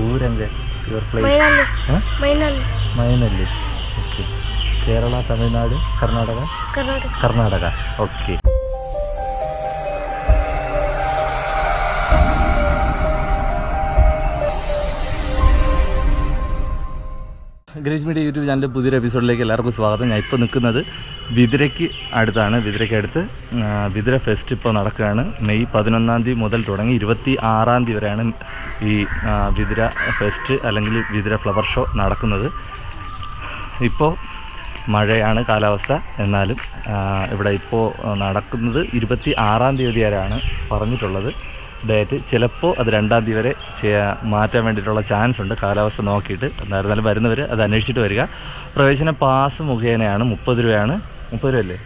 ಊರಂಗೆ your place ಮೈನಲ್ಲಿ okay Kerala Tamilnadu Karnataka okay Grace Media YouTube ചാനലിൻ്റെ പുതിയൊരു എപ്പിസോഡിലേക്ക് എല്ലാവർക്കും സ്വാഗതം. ഞാൻ ഇപ്പോൾ നിൽക്കുന്നത് ബിദിരയ്ക്ക് അടുത്താണ്. ബിദിരയ്ക്ക് അടുത്ത് ബിദിര ഫെസ്റ്റ് ഇപ്പോൾ നടക്കുകയാണ്. മെയ് 11 മുതൽ തുടങ്ങി 26 വരെയാണ് ഈ ബിദിര ഫെസ്റ്റ് അല്ലെങ്കിൽ ബിദിര ഫ്ലവർ ഷോ നടക്കുന്നത്. ഇപ്പോൾ മഴയാണ് കാലാവസ്ഥ, എന്നാലും ഇവിടെ ഇപ്പോൾ നടക്കുന്നത് 26 വരെയാണ് പറഞ്ഞിട്ടുള്ളത് ഡേറ്റ്. ചിലപ്പോൾ അത് 2 വരെ മാറ്റാൻ വേണ്ടിയിട്ടുള്ള ചാൻസ് ഉണ്ട് കാലാവസ്ഥ നോക്കിയിട്ട്. എന്നായിരുന്നാലും വരുന്നവർ അത് അന്വേഷിച്ചിട്ട് വരിക. പ്രവേശന പാസ് മുഖേനയാണ് 30 രൂപയാണ്. 30 രൂപയല്ലേ?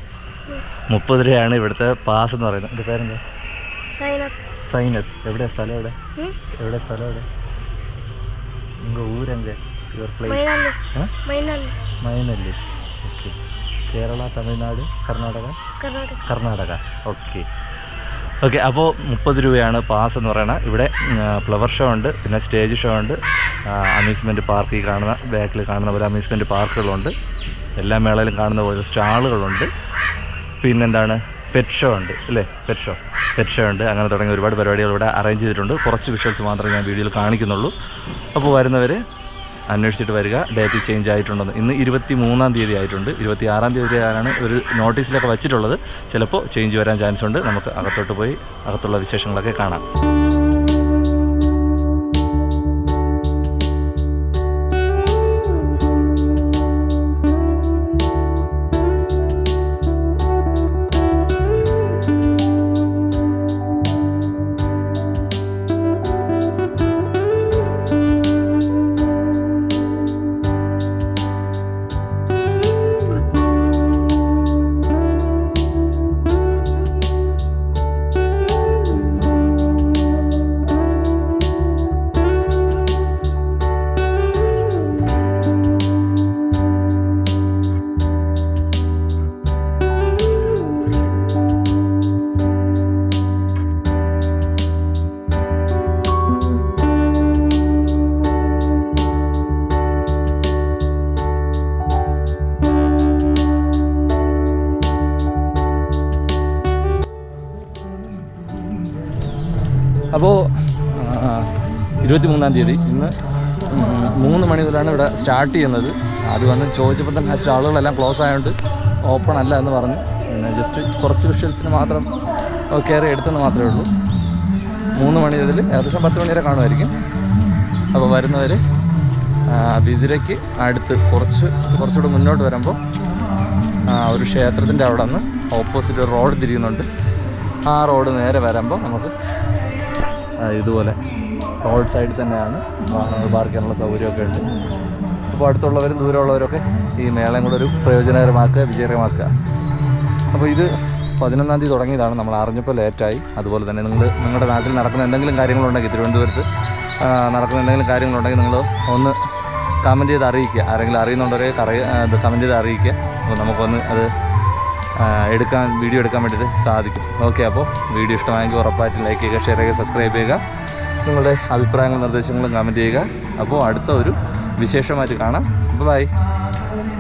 30 രൂപയാണ് ഇവിടുത്തെ പാസ് എന്ന് പറയുന്നത്. എൻ്റെ പേരെന്താ? സൈനത്ത്. എവിടെയാണ് സ്ഥലം? എവിടെ സ്ഥലം? ഊരങ്ക യുവർ പ്ലേസ് മൈനല്ലി ഓക്കെ. കേരള തമിഴ്നാട് കർണാടക ഓക്കെ. അപ്പോൾ 30 രൂപയാണ് പാസ് എന്ന് പറയുന്നത്. ഇവിടെ ഫ്ലവർ ഷോ ഉണ്ട്, പിന്നെ സ്റ്റേജ് ഷോ ഉണ്ട്, അമ്യൂസ്മെൻറ്റ് പാർക്ക്, ഈ കാണുന്ന ബാക്കിൽ കാണുന്ന പോലെ അമ്യൂസ്മെൻറ്റ് പാർക്കുകളുണ്ട്, എല്ലാ മേളയിലും കാണുന്ന പോലെ സ്റ്റാളുകളുണ്ട്, പിന്നെന്താണ് പെറ്റ് ഷോ ഉണ്ട് അല്ലേ? പെറ്റ് ഷോ ഉണ്ട്. അങ്ങനെ തുടങ്ങിയ ഒരുപാട് പരിപാടികൾ ഇവിടെ അറേഞ്ച് ചെയ്തിട്ടുണ്ട്. കുറച്ച് വിഷ്വൽസ് മാത്രമേ ഞാൻ വീഡിയോയിൽ കാണിക്കുന്നുള്ളൂ. അപ്പോൾ വരുന്നവർ അന്വേഷിച്ചിട്ട് വരിക. ഡേറ്റ് ചേഞ്ച് ആയിട്ടുണ്ടെന്ന്. ഇന്ന് 23 ആയിട്ടുണ്ട്. 26 ആണ് ഒരു നോട്ടീസിലൊക്കെ വച്ചിട്ടുള്ളത്. ചിലപ്പോൾ ചേഞ്ച് വരാൻ ചാൻസ് ഉണ്ട്. നമുക്ക് അകത്തോട്ട് പോയി അകത്തുള്ള വിശേഷങ്ങളൊക്കെ കാണാം. അപ്പോൾ 23 ഇന്ന് 3 മണി മുതലാണ് ഇവിടെ സ്റ്റാർട്ട് ചെയ്യുന്നത്. അത് വന്ന് ചോദിച്ചപ്പോൾ തന്നെ ആ സ്റ്റാളുകളെല്ലാം ക്ലോസ് ആയതുകൊണ്ട് ഓപ്പൺ അല്ല എന്ന് പറഞ്ഞു. പിന്നെ ജസ്റ്റ് കുറച്ച് വിഷ്വൽസിന് മാത്രം കയറി എടുത്തെന്ന് മാത്രമേ ഉള്ളൂ. 3 മണി മുതൽ ഏകദേശം 10 മണി വരെ കാണുമായിരിക്കും. അപ്പോൾ വരുന്നവർ ബിദിരയ്ക്ക് അടുത്ത് കുറച്ചുകൂടെ മുന്നോട്ട് വരുമ്പോൾ ഒരു ക്ഷേത്രത്തിൻ്റെ അവിടെ നിന്ന് ഓപ്പോസിറ്റ് ഒരു റോഡ് തിരിയുന്നുണ്ട്. ആ റോഡ് നേരെ വരുമ്പോൾ നമുക്ക് ഇതുപോലെ റോഡ് സൈഡിൽ തന്നെയാണ് വാഹനങ്ങൾ പാർക്ക് ചെയ്യാനുള്ള സൗകര്യമൊക്കെ ഉണ്ട്. അപ്പോൾ അടുത്തുള്ളവരും ദൂരമുള്ളവരൊക്കെ ഈ മേളയും കൂടെ ഒരു പ്രയോജനകരമാക്കുക, വിജയകരമാക്കുക. അപ്പോൾ ഇത് 11 തുടങ്ങിയതാണ്. നമ്മൾ അറിഞ്ഞപ്പോൾ ലേറ്റായി. അതുപോലെ തന്നെ നിങ്ങളുടെ നാട്ടിൽ നടക്കുന്ന എന്തെങ്കിലും കാര്യങ്ങളുണ്ടെങ്കിൽ, തിരുവനന്തപുരത്ത് നടക്കുന്ന എന്തെങ്കിലും കാര്യങ്ങളുണ്ടെങ്കിൽ നിങ്ങൾ ഒന്ന് കമൻറ്റ് ചെയ്ത് അറിയിക്കുക. ആരെങ്കിലും അറിയുന്നുണ്ടവരെ കമൻറ്റ് ചെയ്ത് അറിയിക്കുക. അപ്പോൾ നമുക്കൊന്ന് അത് വീഡിയോ എടുക്കാൻ വേണ്ടിയിട്ട് സാധിക്കും. ഓക്കെ, അപ്പോൾ വീഡിയോ ഇഷ്ടമായെങ്കിൽ ഉറപ്പായിട്ടും ലൈക്ക് ചെയ്യുക, ഷെയർ ചെയ്യുക, സബ്സ്ക്രൈബ് ചെയ്യുക. നിങ്ങളുടെ അഭിപ്രായങ്ങളും നിർദ്ദേശങ്ങളും കമൻറ്റ് ചെയ്യുക. അപ്പോൾ അടുത്ത ഒരു വിശേഷമായിട്ട് കാണാം. ബൈ.